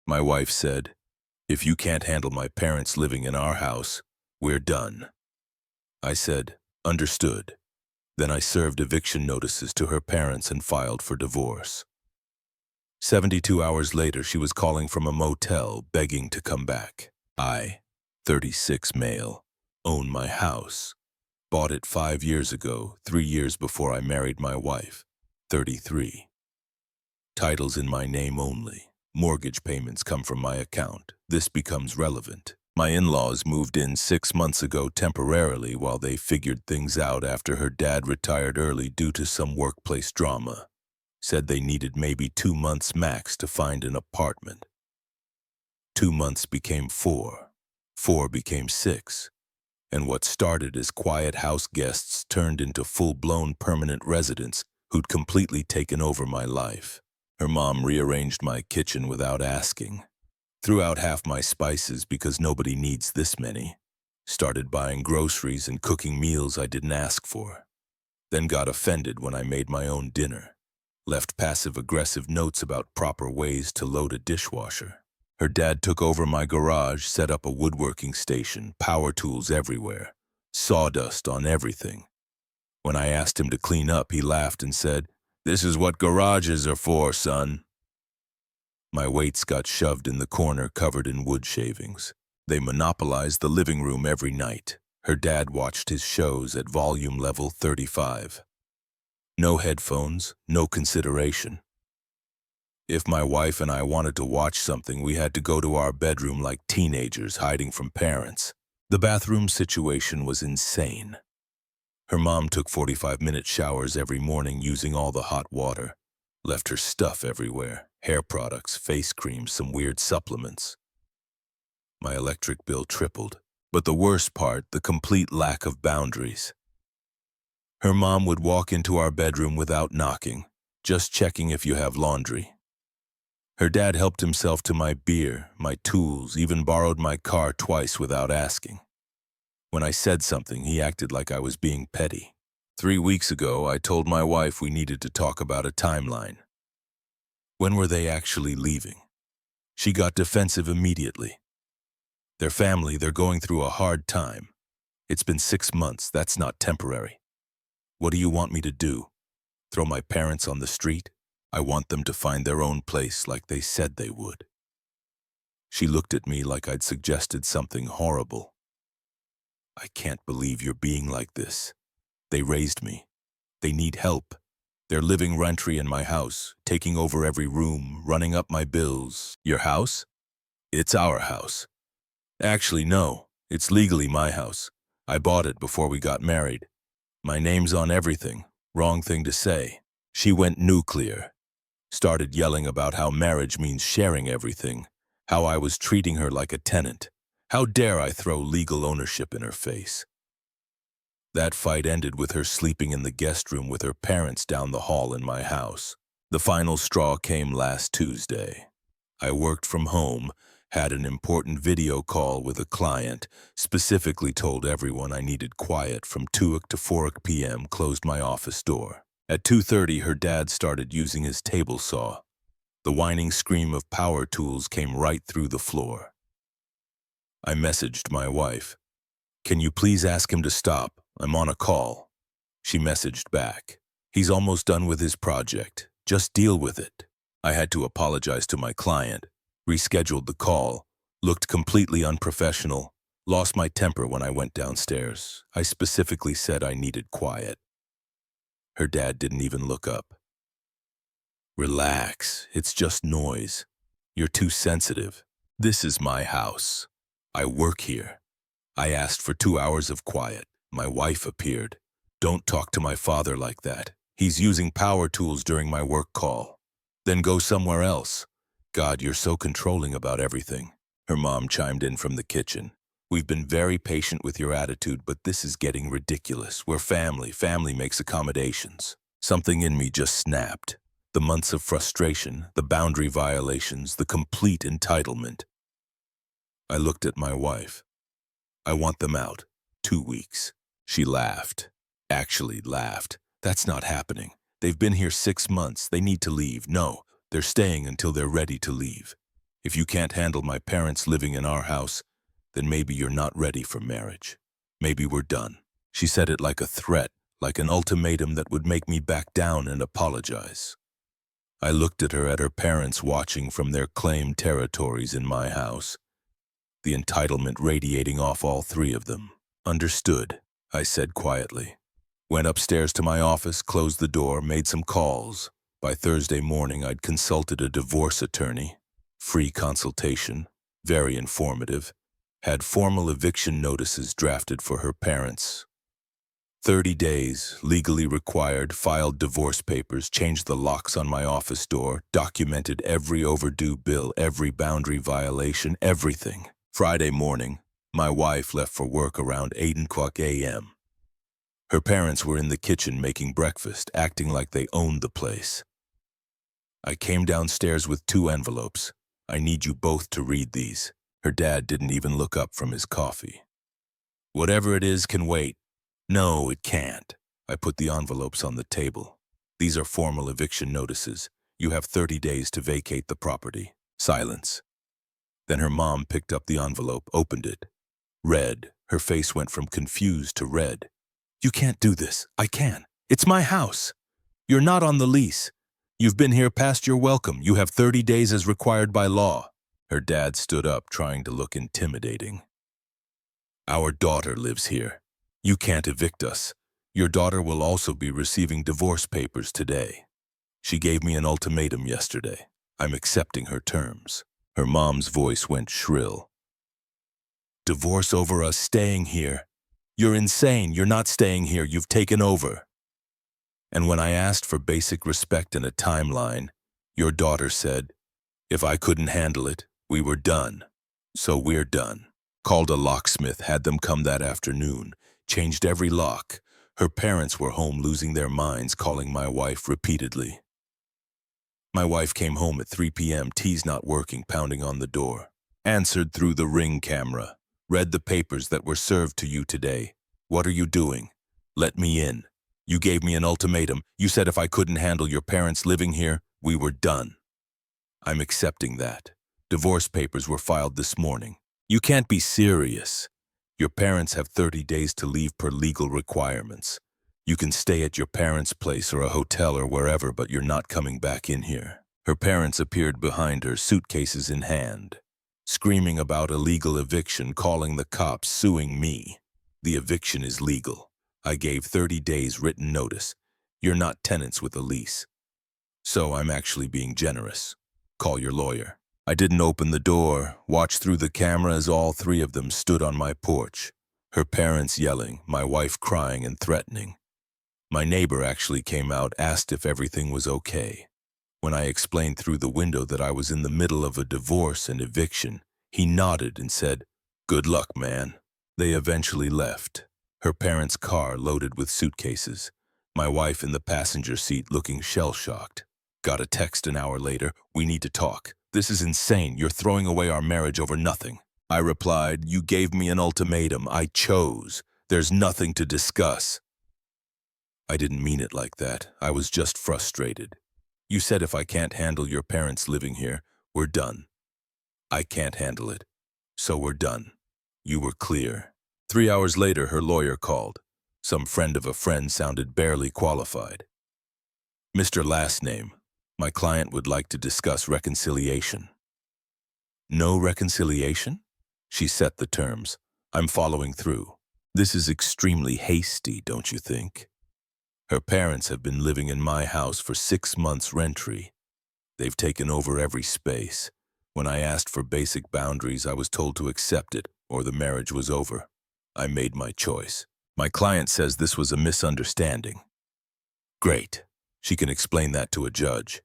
My wife said, "If you can't handle my parents living in our house, we're done." I said, "Understood." Then I served eviction notices to her parents and filed for divorce. 72 hours later, she was calling from a motel, begging to come back. I, 36 male, own my house. Bought it 5 years ago, 3 years before I married my wife, 33. Titles in my name only. Mortgage payments come from my account. This becomes relevant. My in-laws moved in 6 months ago temporarily while they figured things out after her dad retired early due to some workplace drama. Said they needed maybe 2 months max to find an apartment. 2 months became 4. 4 became 6. And what started as quiet house guests turned into full-blown permanent residents who'd completely taken over my life. Her mom rearranged my kitchen without asking. Threw out half my spices because nobody needs this many. Started buying groceries and cooking meals I didn't ask for. Then got offended when I made my own dinner. Left passive-aggressive notes about proper ways to load a dishwasher. Her dad took over my garage, set up a woodworking station, power tools everywhere, sawdust on everything. When I asked him to clean up, he laughed and said, "This is what garages are for, son." My weights got shoved in the corner covered in wood shavings. They monopolized the living room every night. Her dad watched his shows at volume level 35. No headphones, no consideration. If my wife and I wanted to watch something, we had to go to our bedroom like teenagers hiding from parents. The bathroom situation was insane. Her mom took 45-minute showers every morning using all the hot water. Left her stuff everywhere, hair products, face creams, some weird supplements. My electric bill tripled, but the worst part, the complete lack of boundaries. Her mom would walk into our bedroom without knocking, just checking if you have laundry. Her dad helped himself to my beer, my tools, even borrowed my car twice without asking. When I said something, he acted like I was being petty. 3 weeks ago, I told my wife we needed to talk about a timeline. When were they actually leaving? She got defensive immediately. Their family, they're going through a hard time. It's been 6 months, that's not temporary. What do you want me to do? Throw my parents on the street? I want them to find their own place like they said they would. She looked at me like I'd suggested something horrible. I can't believe you're being like this. They raised me. They need help. They're living rent-free in my house, taking over every room, running up my bills. Your house? It's our house. Actually, no. It's legally my house. I bought it before we got married. My name's on everything. Wrong thing to say. She went nuclear. Started yelling about how marriage means sharing everything, how I was treating her like a tenant. How dare I throw legal ownership in her face? That fight ended with her sleeping in the guest room with her parents down the hall in my house. The final straw came last Tuesday. I worked from home, had an important video call with a client, specifically told everyone I needed quiet from 2 to 4 p.m., closed my office door. At 2:30, her dad started using his table saw. The whining scream of power tools came right through the floor. I messaged my wife. "Can you please ask him to stop? I'm on a call." She messaged back. "He's almost done with his project. Just deal with it." I had to apologize to my client, rescheduled the call, looked completely unprofessional, lost my temper when I went downstairs. I specifically said I needed quiet. Her dad didn't even look up. "Relax, it's just noise. You're too sensitive. This is my house. I work here." I asked for 2 hours of quiet. My wife appeared. "Don't talk to my father like that. He's using power tools during my work call. Then go somewhere else. God, you're so controlling about everything." Her mom chimed in from the kitchen. "We've been very patient with your attitude, but this is getting ridiculous. We're family. Family makes accommodations." Something in me just snapped. The months of frustration, the boundary violations, the complete entitlement. I looked at my wife. "I want them out. 2 weeks. She laughed. Actually laughed. "That's not happening. They've been here 6 months. They need to leave." "No, they're staying until they're ready to leave." If you can't handle my parents living in our house, then maybe you're not ready for marriage. Maybe we're done. She said it like a threat, like an ultimatum that would make me back down and apologize. I looked at her parents watching from their claimed territories in my house, the entitlement radiating off all three of them. Understood, I said quietly. Went upstairs to my office, closed the door, made some calls. By Thursday morning, I'd consulted a divorce attorney. Free consultation, very informative. Had formal eviction notices drafted for her parents. 30 days, legally required, filed divorce papers, changed the locks on my office door, documented every overdue bill, every boundary violation, everything. Friday morning, my wife left for work around 8:00 a.m. Her parents were in the kitchen making breakfast, acting like they owned the place. I came downstairs with 2 envelopes. I need you both to read these. Her dad didn't even look up from his coffee. Whatever it is can wait. No, it can't. I put the envelopes on the table. These are formal eviction notices. You have 30 days to vacate the property. Silence. Then her mom picked up the envelope, opened it. Read. Her face went from confused to red. You can't do this. I can. It's my house. You're not on the lease. You've been here past your welcome. You have 30 days as required by law. Her dad stood up, trying to look intimidating. Our daughter lives here. You can't evict us. Your daughter will also be receiving divorce papers today. She gave me an ultimatum yesterday. I'm accepting her terms. Her mom's voice went shrill. Divorce over us staying here. You're insane. You're not staying here. You've taken over. And when I asked for basic respect and a timeline, your daughter said, if I couldn't handle it, we were done. So we're done. Called a locksmith, had them come that afternoon, changed every lock. Her parents were home losing their minds, calling my wife repeatedly. My wife came home at 3 p.m., T's not working, pounding on the door. Answered through the Ring camera. Read the papers that were served to you today. What are you doing? Let me in. You gave me an ultimatum. You said if I couldn't handle your parents living here, we were done. I'm accepting that. Divorce papers were filed this morning. You can't be serious. Your parents have 30 days to leave per legal requirements. You can stay at your parents' place or a hotel or wherever, but you're not coming back in here. Her parents appeared behind her, suitcases in hand, screaming about illegal eviction, calling the cops, suing me. The eviction is legal. I gave 30 days written notice. You're not tenants with a lease. So I'm actually being generous. Call your lawyer. I didn't open the door, watched through the camera as all three of them stood on my porch. Her parents yelling, my wife crying and threatening. My neighbor actually came out, asked if everything was okay. When I explained through the window that I was in the middle of a divorce and eviction, he nodded and said, good luck, man. They eventually left. Her parents' car loaded with suitcases. My wife in the passenger seat looking shell-shocked. Got a text an hour later, we need to talk. This is insane. You're throwing away our marriage over nothing. I replied, you gave me an ultimatum. I chose. There's nothing to discuss. I didn't mean it like that. I was just frustrated. You said if I can't handle your parents living here, we're done. I can't handle it. So we're done. You were clear. 3 hours later, her lawyer called. Some friend of a friend sounded barely qualified. Mr. Last Name, my client would like to discuss reconciliation. No reconciliation? She set the terms. I'm following through. This is extremely hasty, don't you think? Her parents have been living in my house for 6 months rent-free. They've taken over every space. When I asked for basic boundaries, I was told to accept it, or the marriage was over. I made my choice. My client says this was a misunderstanding. Great. She can explain that to a judge.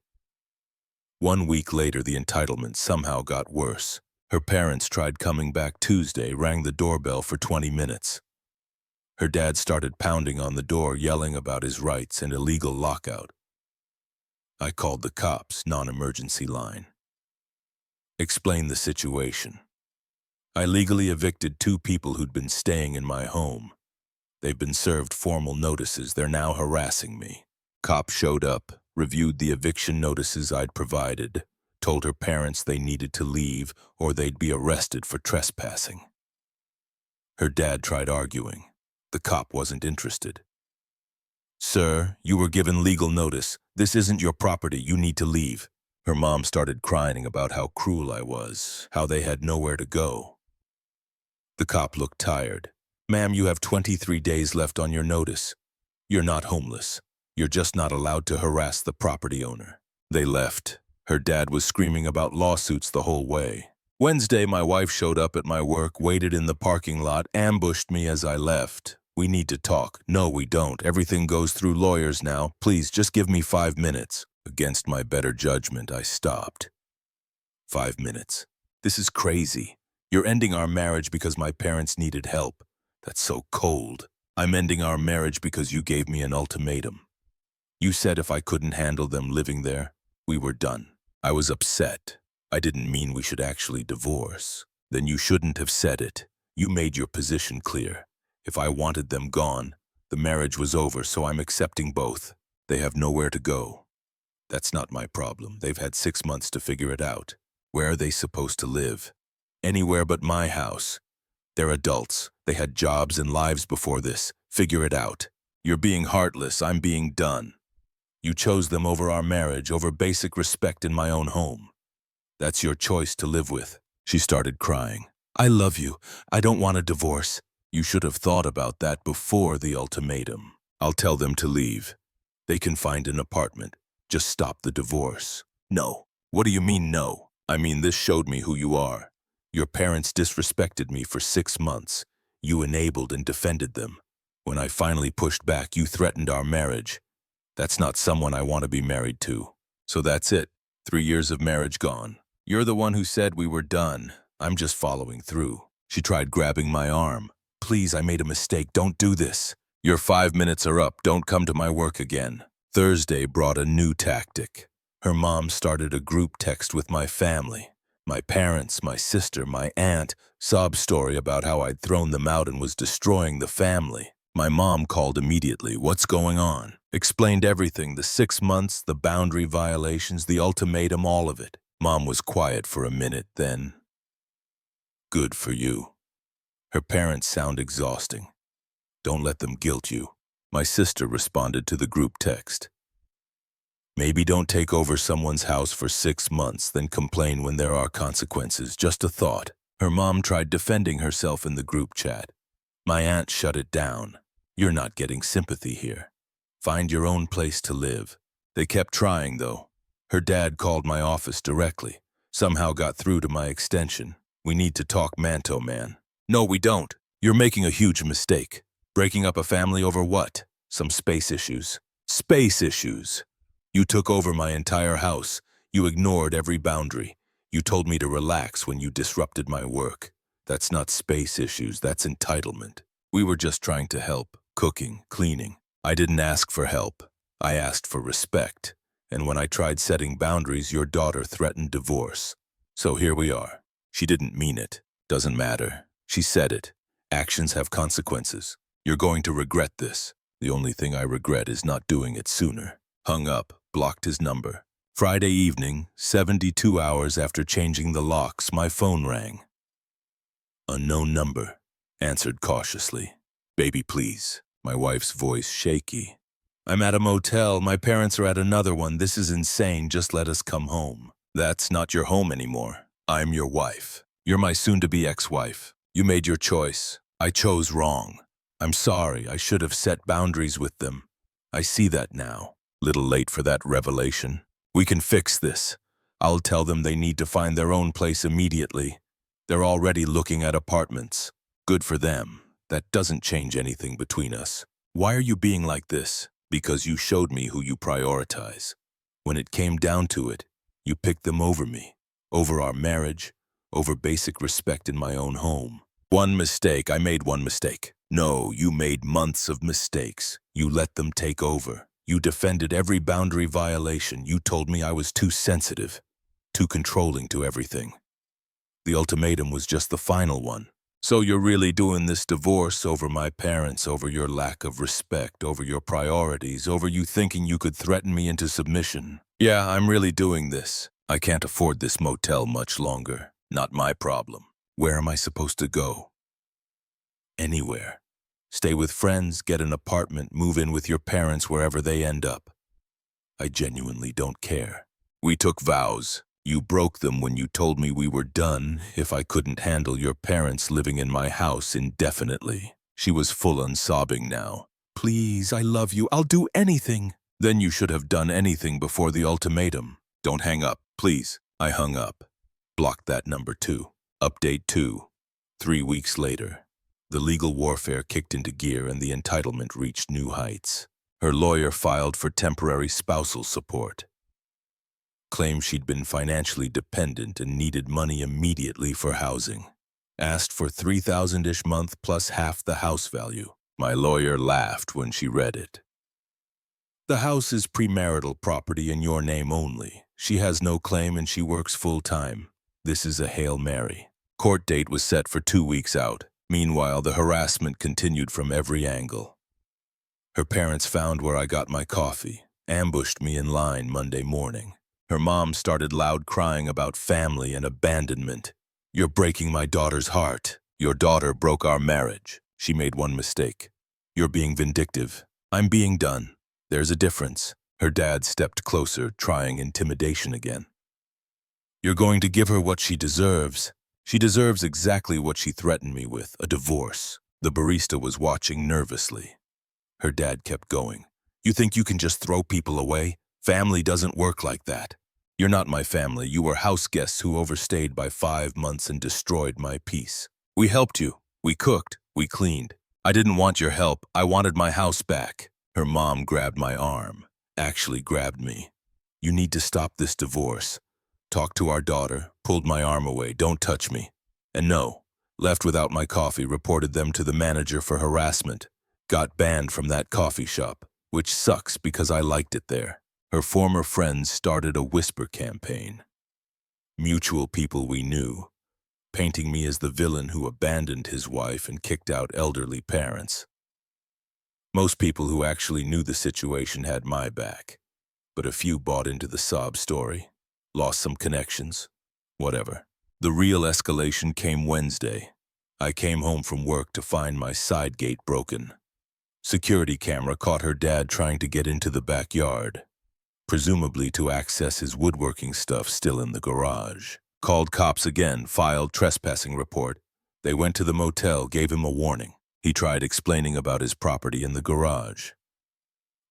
1 week later, the entitlement somehow got worse. Her parents tried coming back Tuesday, rang the doorbell for 20 minutes. Her dad started pounding on the door, yelling about his rights and illegal lockout. I called the cops, non-emergency line. Explained the situation. I legally evicted 2 people who'd been staying in my home. They've been served formal notices. They're now harassing me. Cops showed up, reviewed the eviction notices I'd provided, told her parents they needed to leave or they'd be arrested for trespassing. Her dad tried arguing. The cop wasn't interested. "Sir, you were given legal notice. This isn't your property. You need to leave." Her mom started crying about how cruel I was, how they had nowhere to go. The cop looked tired. "Ma'am, you have 23 days left on your notice. You're not homeless. You're just not allowed to harass the property owner." They left. Her dad was screaming about lawsuits the whole way. Wednesday, my wife showed up at my work, waited in the parking lot, ambushed me as I left. "We need to talk." "No, we don't. Everything goes through lawyers now. Please, just give me 5 minutes. Against my better judgment, I stopped. 5 minutes. This is crazy. You're ending our marriage because my parents needed help. That's so cold. I'm ending our marriage because you gave me an ultimatum. You said if I couldn't handle them living there, we were done. I was upset. I didn't mean we should actually divorce. Then you shouldn't have said it. You made your position clear. If I wanted them gone, the marriage was over, so I'm accepting both. They have nowhere to go. That's not my problem. They've had 6 months to figure it out. Where are they supposed to live? Anywhere but my house. They're adults. They had jobs and lives before this. Figure it out. You're being heartless. I'm being done. You chose them over our marriage, over basic respect in my own home. That's your choice to live with." She started crying. "I love you. I don't want a divorce." "You should have thought about that before the ultimatum. I'll tell them to leave. They can find an apartment. Just stop the divorce." "No." "What do you mean, no?" "I mean, this showed me who you are. Your parents disrespected me for 6 months. You enabled and defended them. When I finally pushed back, you threatened our marriage. That's not someone I want to be married to. So that's it. 3 years of marriage gone. You're the one who said we were done. I'm just following through." She tried grabbing my arm. "Please, I made a mistake. Don't do this. Your 5 minutes are up. Don't come to my work again." Thursday brought a new tactic. Her mom started a group text with my family. My parents, my sister, my aunt, sob story about how I'd thrown them out and was destroying the family. My mom called immediately. "What's going on?" Explained everything, the 6 months, the boundary violations, the ultimatum, all of it. Mom was quiet for a minute, then, "Good for you." Her parents sound exhausting. "Don't let them guilt you." My sister responded to the group text. "Maybe don't take over someone's house for 6 months, then complain when there are consequences. Just a thought." Her mom tried defending herself in the group chat. My aunt shut it down. "You're not getting sympathy here. Find your own place to live." They kept trying, though. Her dad called my office directly. Somehow got through to my extension. "We need to talk man-to man." "No, we don't. You're making a huge mistake. Breaking up a family over what? Some space issues." "Space issues. You took over my entire house. You ignored every boundary. You told me to relax when you disrupted my work. That's not space issues, that's entitlement. We were just trying to help. Cooking, cleaning. I didn't ask for help. I asked for respect. And when I tried setting boundaries, your daughter threatened divorce. So here we are. She didn't mean it. Doesn't matter. She said it. Actions have consequences. You're going to regret this. The only thing I regret is not doing it sooner." Hung up, blocked his number. Friday evening, 72 hours after changing the locks, my phone rang. "Unknown number," answered cautiously. "Baby, please." My wife's voice shaky. "I'm at a motel. My parents are at another one. This is insane. Just let us come home." "That's not your home anymore. I'm your wife. You're my soon-to-be ex-wife. You made your choice. I chose wrong. I'm sorry. I should have set boundaries with them. I see that now. Little late for that revelation. We can fix this. I'll tell them they need to find their own place immediately. They're already looking at apartments. Good for them. That doesn't change anything between us. Why are you being like this? Because you showed me who you prioritize. When it came down to it, you picked them over me, over our marriage, over basic respect in my own home. One mistake. I made one mistake. No, you made months of mistakes. You let them take over. You defended every boundary violation. You told me I was too sensitive, too controlling to everything. The ultimatum was just the final one. So you're really doing this divorce over my parents, over your lack of respect, over your priorities, over you thinking you could threaten me into submission. Yeah, I'm really doing this. I can't afford this motel much longer. Not my problem. Where am I supposed to go? Anywhere. Stay with friends, get an apartment, move in with your parents wherever they end up. I genuinely don't care. We took vows. You broke them when you told me we were done if I couldn't handle your parents living in my house indefinitely. She was full on sobbing now. Please, I love you. I'll do anything. Then you should have done anything before the ultimatum. Don't hang up, please. I hung up. Blocked that number too. Update 2. 3 weeks later. The legal warfare kicked into gear and the entitlement reached new heights. Her lawyer filed for temporary spousal support. Claimed she'd been financially dependent and needed money immediately for housing. Asked for $3,000-ish month plus half the house value. My lawyer laughed when she read it. The house is premarital property in your name only. She has no claim and she works full-time. This is a Hail Mary. Court date was set for 2 weeks out. Meanwhile, the harassment continued from every angle. Her parents found where I got my coffee, ambushed me in line Monday morning. Her mom started loud crying about family and abandonment. You're breaking my daughter's heart. Your daughter broke our marriage. She made one mistake. You're being vindictive. I'm being done. There's a difference. Her dad stepped closer, trying intimidation again. You're going to give her what she deserves. She deserves exactly what she threatened me with, a divorce. The barista was watching nervously. Her dad kept going. You think you can just throw people away? Family doesn't work like that. You're not my family. You were house guests who overstayed by 5 months and destroyed my peace. We helped you. We cooked. We cleaned. I didn't want your help. I wanted my house back. Her mom grabbed my arm. Actually grabbed me. You need to stop this divorce. Talked to our daughter, pulled my arm away, don't touch me. And no, left without my coffee, reported them to the manager for harassment. Got banned from that coffee shop, which sucks because I liked it there. Her former friends started a whisper campaign. Mutual people we knew, painting me as the villain who abandoned his wife and kicked out elderly parents. Most people who actually knew the situation had my back, but a few bought into the sob story. Lost some connections. Whatever. The real escalation came Wednesday. I came home from work to find my side gate broken. Security camera caught her dad trying to get into the backyard, presumably to access his woodworking stuff still in the garage. Called cops again, filed trespassing report. They went to the motel, gave him a warning. He tried explaining about his property in the garage.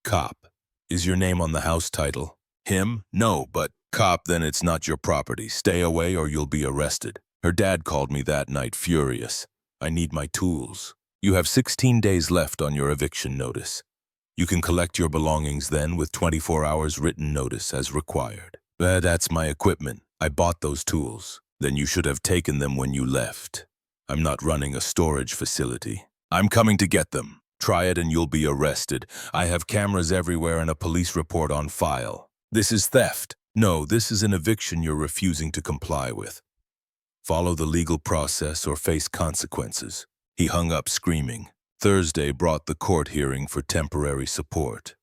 Cop. Is your name on the house title? Him? No, but cop, then it's not your property. Stay away or you'll be arrested. Her dad called me that night furious. I need my tools. You have 16 days left on your eviction notice. You can collect your belongings then with 24 hours written notice as required. That's my equipment. I bought those tools. Then you should have taken them when you left. I'm not running a storage facility. I'm coming to get them. Try it and you'll be arrested. I have cameras everywhere and a police report on file. This is theft. No, this is an eviction you're refusing to comply with. Follow the legal process or face consequences. He hung up screaming. Thursday brought the court hearing for temporary support.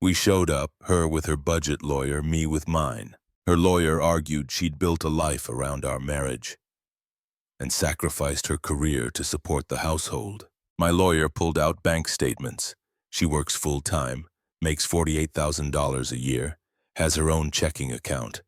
We showed up, her with her budget lawyer, me with mine. Her lawyer argued she'd built a life around our marriage and sacrificed her career to support the household. My lawyer pulled out bank statements. She works full-time, makes $48,000 a year, has her own checking account.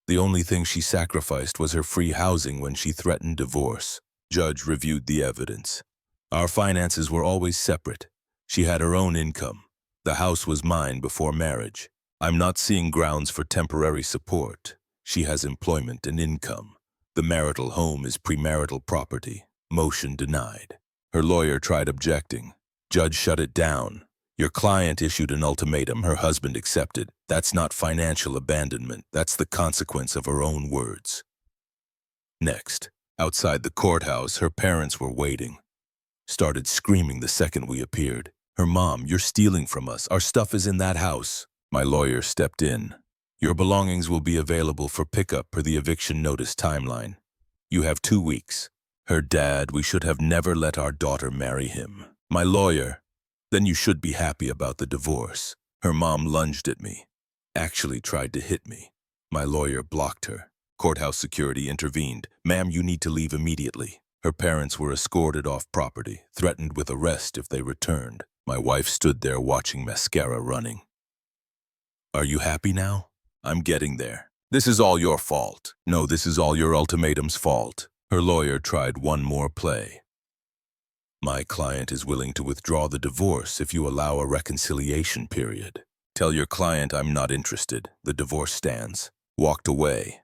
The only thing she sacrificed was her free housing when she threatened divorce. Judge reviewed the evidence. Our finances were always separate. She had her own income. The house was mine before marriage. I'm not seeing grounds for temporary support. She has employment and income. The marital home is premarital property. Motion denied. Her lawyer tried objecting. Judge shut it down. Your client issued an ultimatum. Her husband accepted. That's not financial abandonment. That's the consequence of her own words. Next, outside the courthouse, her parents were waiting. Started screaming the second we appeared. Her mom, you're stealing from us. Our stuff is in that house. My lawyer stepped in. Your belongings will be available for pickup per the eviction notice timeline. You have 2 weeks. Her dad, we should have never let our daughter marry him. My lawyer, then you should be happy about the divorce. Her mom lunged at me. Actually tried to hit me. My lawyer blocked her. Courthouse security intervened. "Ma'am, you need to leave immediately." Her parents were escorted off property, threatened with arrest if they returned. My wife stood there watching mascara running. "Are you happy now?" "I'm getting there." "This is all your fault." "No, this is all your ultimatum's fault." Her lawyer tried one more play. "My client is willing to withdraw the divorce if you allow a reconciliation period." "Tell your client I'm not interested. The divorce stands." Walked away.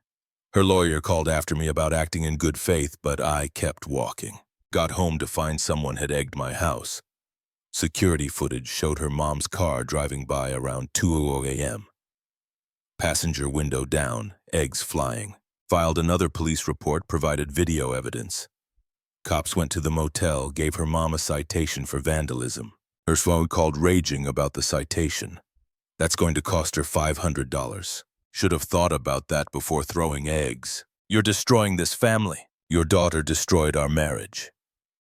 Her lawyer called after me about acting in good faith, but I kept walking. Got home to find someone had egged my house. Security footage showed her mom's car driving by around 2:00 a.m. Passenger window down, eggs flying. Filed another police report, provided video evidence. Cops went to the motel, gave her mom a citation for vandalism. Her phone called raging about the citation. That's going to cost her $500. Should have thought about that before throwing eggs. "You're destroying this family. Your daughter destroyed our marriage.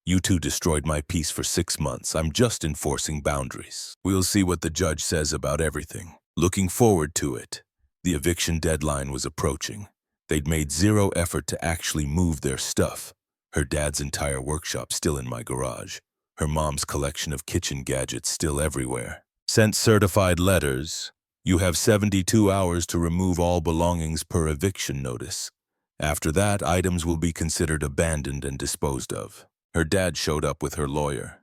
You two destroyed my peace for 6 months. I'm just enforcing boundaries. We'll see what the judge says about everything." Looking forward to it. The eviction deadline was approaching. They'd made zero effort to actually move their stuff. Her dad's entire workshop still in my garage. Her mom's collection of kitchen gadgets still everywhere. Sent certified letters. "You have 72 hours to remove all belongings per eviction notice. After that, items will be considered abandoned and disposed of." Her dad showed up with her lawyer.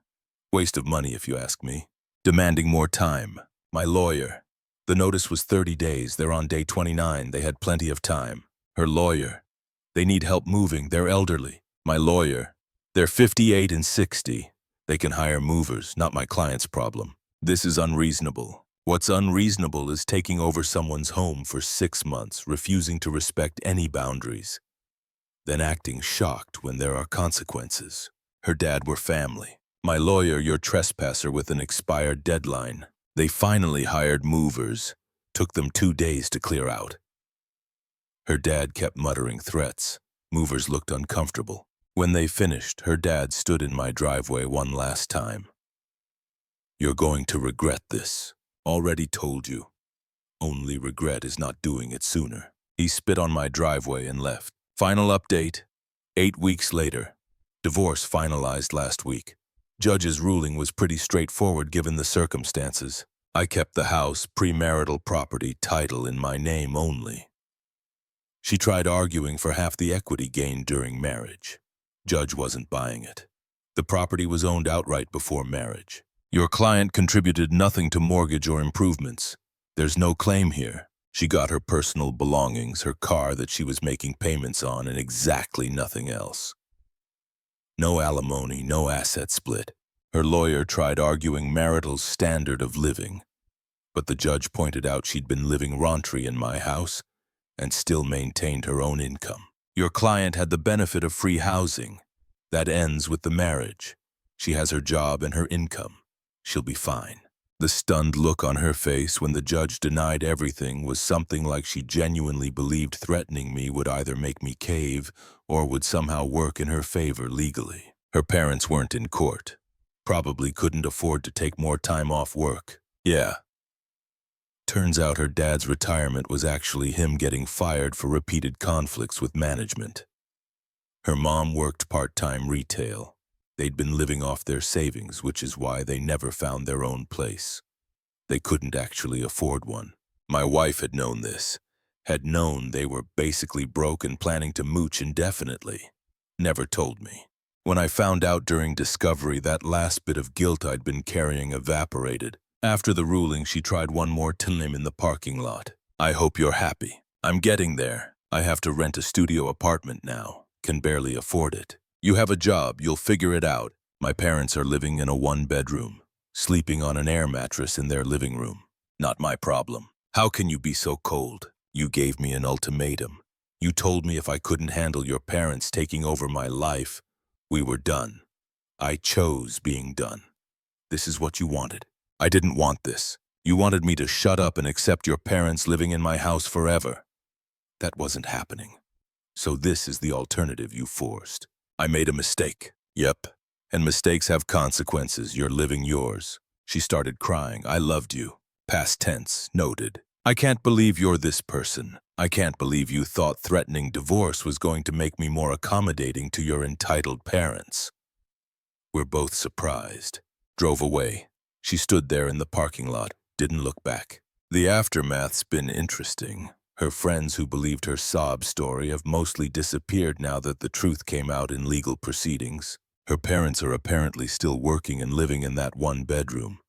Waste of money, if you ask me. Demanding more time. My lawyer. The notice was 30 days. They're on day 29. They had plenty of time. Her lawyer. "They need help moving. They're elderly." My lawyer. "They're 58 and 60. They can hire movers, not my client's problem." This is unreasonable. What's unreasonable is taking over someone's home for 6 months, refusing to respect any boundaries, then acting shocked when there are consequences. Her dad were family. My lawyer, "You're trespasser with an expired deadline." They finally hired movers. Took them 2 days to clear out. Her dad kept muttering threats. Movers looked uncomfortable. When they finished, her dad stood in my driveway one last time. "You're going to regret this. Already told you. Only regret is not doing it sooner." He spit on my driveway and left. Final update. 8 weeks later. Divorce finalized last week. Judge's ruling was pretty straightforward given the circumstances. I kept the house, premarital property title in my name only. She tried arguing for half the equity gained during marriage. Judge wasn't buying it. The property was owned outright before marriage. "Your client contributed nothing to mortgage or improvements. There's no claim here. She got her personal belongings, her car that she was making payments on, and exactly nothing else. No alimony, no asset split." Her lawyer tried arguing marital standard of living, but the judge pointed out she'd been living raunchy in my house and still maintained her own income. "Your client had the benefit of free housing. That ends with the marriage. She has her job and her income. She'll be fine." The stunned look on her face when the judge denied everything was something like she genuinely believed threatening me would either make me cave or would somehow work in her favor legally. Her parents weren't in court. Probably couldn't afford to take more time off work. Yeah. Turns out her dad's retirement was actually him getting fired for repeated conflicts with management. Her mom worked part-time retail. They'd been living off their savings, which is why they never found their own place. They couldn't actually afford one. My wife had known this, had known they were basically broke and planning to mooch indefinitely. Never told me. When I found out during discovery, that last bit of guilt I'd been carrying evaporated. After the ruling, she tried one more time in the parking lot. "I hope you're happy. I'm getting there. I have to rent a studio apartment now. Can barely afford it. You have a job, you'll figure it out. My parents are living in a 1-bedroom, sleeping on an air mattress in their living room. Not my problem. How can you be so cold? You gave me an ultimatum. You told me if I couldn't handle your parents taking over my life, we were done. I chose being done. This is what you wanted. I didn't want this. You wanted me to shut up and accept your parents living in my house forever. That wasn't happening. So this is the alternative you forced. I made a mistake. Yep. And mistakes have consequences. You're living yours." She started crying. "I loved you." Past tense, noted. "I can't believe you're this person. I can't believe you thought threatening divorce was going to make me more accommodating to your entitled parents. We're both surprised. Drove away. She stood there in the parking lot, didn't look back. The aftermath's been interesting. Her friends who believed her sob story have mostly disappeared now that the truth came out in legal proceedings. Her parents are apparently still working and living in that one bedroom,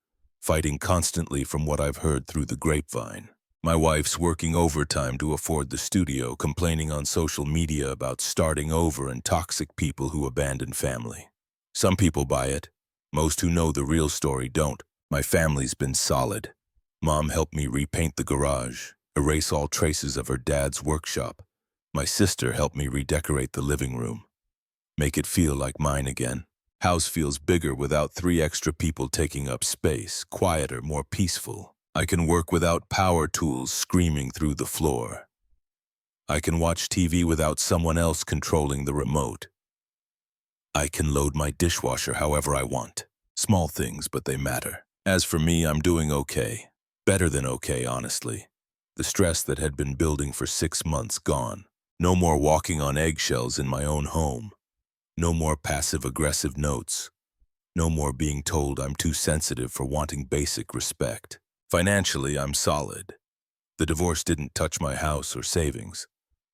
fighting constantly from what I've heard through the grapevine. My wife's working overtime to afford the studio, complaining on social media about starting over and toxic people who abandon family. Some people buy it. Most who know the real story don't. My family's been solid. Mom helped me repaint the garage, erase all traces of her dad's workshop. My sister helped me redecorate the living room, make it feel like mine again. House feels bigger without 3 extra people taking up space, quieter, more peaceful. I can work without power tools screaming through the floor. I can watch TV without someone else controlling the remote. I can load my dishwasher however I want. Small things, but they matter. As for me, I'm doing okay. Better than okay, honestly. The stress that had been building for 6 months gone. No more walking on eggshells in my own home. No more passive-aggressive notes. No more being told I'm too sensitive for wanting basic respect. Financially, I'm solid. The divorce didn't touch my house or savings.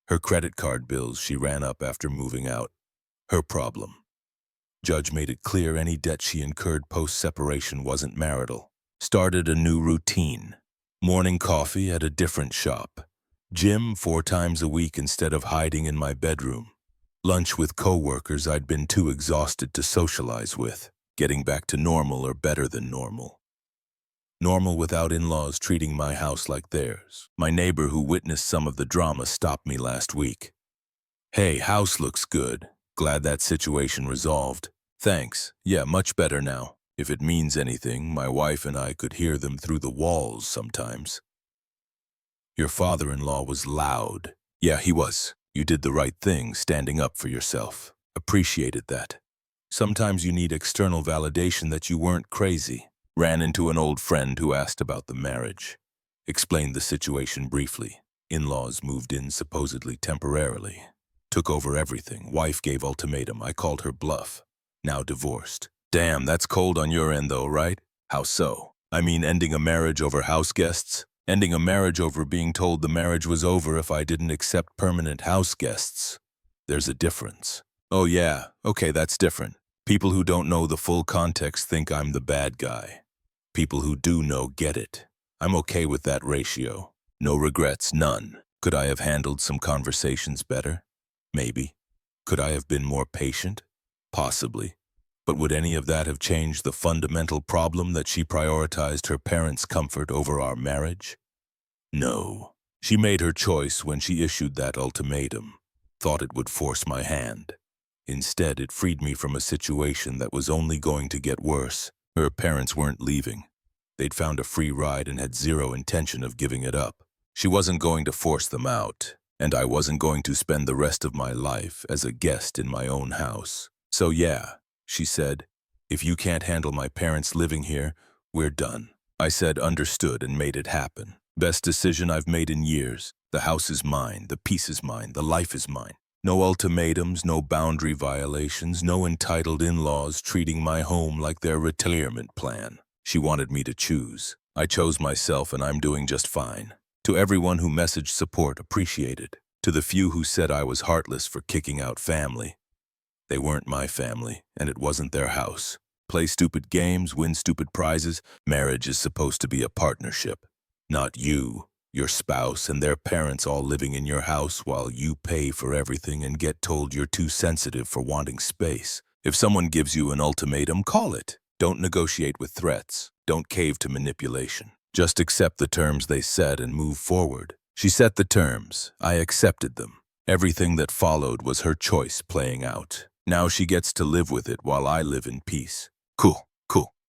Her credit card bills she ran up after moving out. Her problem. Judge made it clear any debt she incurred post-separation wasn't marital. Started a new routine. Morning coffee at a different shop. Gym 4 times a week instead of hiding in my bedroom. Lunch with co-workers I'd been too exhausted to socialize with. Getting back to normal or better than normal. Normal without in-laws treating my house like theirs. My neighbor who witnessed some of the drama stopped me last week. "Hey, house looks good. Glad that situation resolved. Thanks. Yeah, much better now. If it means anything, my wife and I could hear them through the walls sometimes." "Your father-in-law was loud." "Yeah, he was. You did the right thing, standing up for yourself. Appreciated that. Sometimes you need external validation that you weren't crazy." Ran into an old friend who asked about the marriage. Explained the situation briefly. In-laws moved in supposedly temporarily. Took over everything. Wife gave ultimatum. I called her bluff. Now divorced. "Damn, that's cold on your end though, right?" "How so?" "I mean ending a marriage over house guests? Ending a marriage over being told the marriage was over if I didn't accept permanent house guests. There's a difference." "Oh yeah, okay, that's different. People who don't know the full context think I'm the bad guy. People who do know get it. I'm okay with that ratio. No regrets, none. Could I have handled some conversations better? Maybe. Could I have been more patient? Possibly. But would any of that have changed the fundamental problem that she prioritized her parents' comfort over our marriage? No. She made her choice when she issued that ultimatum. Thought it would force my hand. Instead, it freed me from a situation that was only going to get worse. Her parents weren't leaving. They'd found a free ride and had zero intention of giving it up. She wasn't going to force them out, and I wasn't going to spend the rest of my life as a guest in my own house. "So yeah," she said, "if you can't handle my parents living here, we're done." I said understood and made it happen. Best decision I've made in years. The house is mine, the peace is mine, the life is mine. No ultimatums, no boundary violations, no entitled in-laws treating my home like their retirement plan. She wanted me to choose. I chose myself and I'm doing just fine. To everyone who messaged support, appreciated. To the few who said I was heartless for kicking out family. They weren't my family, and it wasn't their house. Play stupid games, win stupid prizes. Marriage is supposed to be a partnership. Not you, your spouse, and their parents all living in your house while you pay for everything and get told you're too sensitive for wanting space. If someone gives you an ultimatum, call it. Don't negotiate with threats. Don't cave to manipulation. Just accept the terms they set and move forward. She set the terms. I accepted them. Everything that followed was her choice playing out. Now she gets to live with it while I live in peace. Cool, cool.